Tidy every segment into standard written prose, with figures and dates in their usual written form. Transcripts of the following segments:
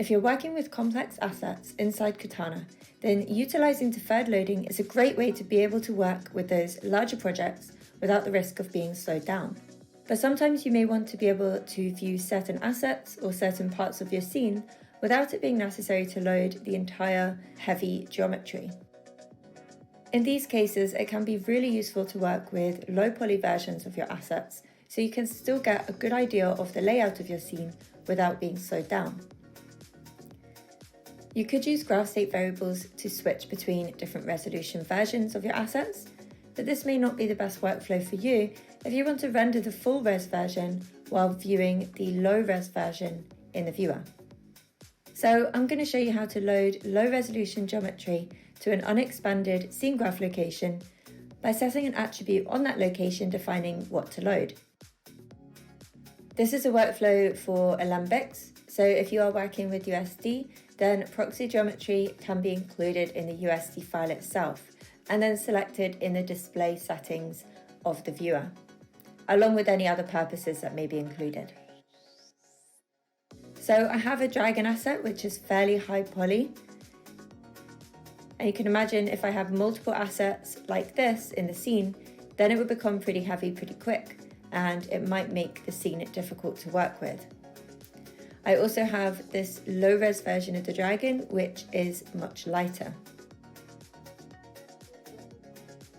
If you're working with complex assets inside Katana, then utilizing deferred loading is a great way to be able to work with those larger projects without the risk of being slowed down. But sometimes you may want to be able to view certain assets or certain parts of your scene without it being necessary to load the entire heavy geometry. In these cases, it can be really useful to work with low poly versions of your assets so you can still get a good idea of the layout of your scene without being slowed down. You could use graph state variables to switch between different resolution versions of your assets, but this may not be the best workflow for you if you want to render the full res version while viewing the low res version in the viewer. So I'm going to show you how to load low resolution geometry to an unexpanded scene graph location by setting an attribute on that location defining what to load. This is a workflow for alembics, so if you are working with USD, then proxy geometry can be included in the USD file itself and then selected in the display settings of the viewer, along with any other purposes that may be included. So I have a dragon asset which is fairly high poly, and you can imagine if I have multiple assets like this in the scene, then it would become pretty heavy pretty quick, and it might make the scene difficult to work with. I also have this low-res version of the dragon, which is much lighter.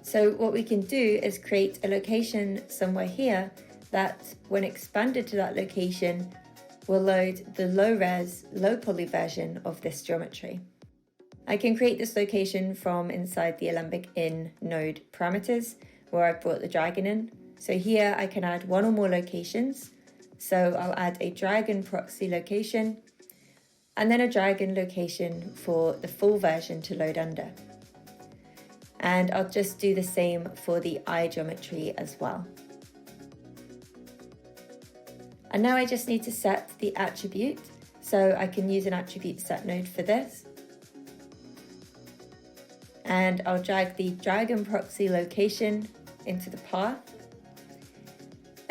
So what we can do is create a location somewhere here that, when expanded to that location, will load the low-res, low-poly version of this geometry. I can create this location from inside the Alembic in node parameters, where I've brought the dragon in. So here I can add one or more locations. So I'll add a dragon proxy location and then a dragon location for the full version to load under. And I'll just do the same for the eye geometry as well. And now I just need to set the attribute. So I can use an attribute set node for this. And I'll drag the dragon proxy location into the path.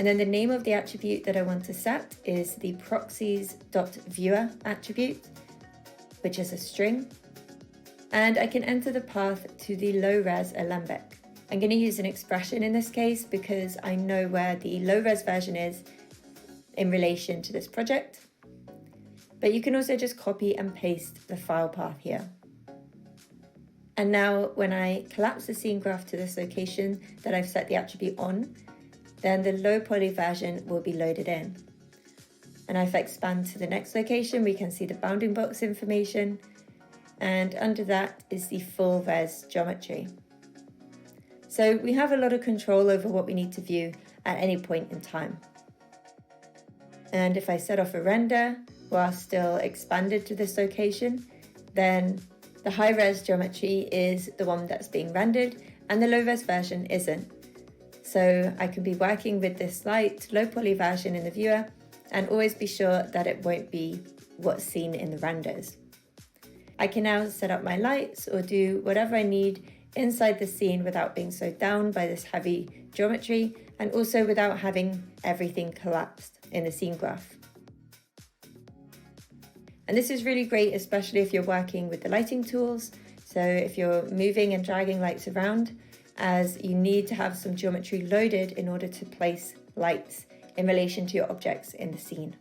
And then the name of the attribute that I want to set is the proxies.viewer attribute, which is a string. And I can enter the path to the low-res alembic. I'm going to use an expression in this case because I know where the low-res version is in relation to this project. But you can also just copy and paste the file path here. And now when I collapse the scene graph to this location that I've set the attribute on, then the low poly version will be loaded in. And if I expand to the next location, we can see the bounding box information, and under that is the full res geometry. So we have a lot of control over what we need to view at any point in time. And if I set off a render while still expanded to this location, then the high res geometry is the one that's being rendered and the low res version isn't. So I can be working with this light, low poly version in the viewer and always be sure that it won't be what's seen in the renders. I can now set up my lights or do whatever I need inside the scene without being slowed down by this heavy geometry and also without having everything collapsed in the scene graph. And this is really great, especially if you're working with the lighting tools. So if you're moving and dragging lights around, as you need to have some geometry loaded in order to place lights in relation to your objects in the scene.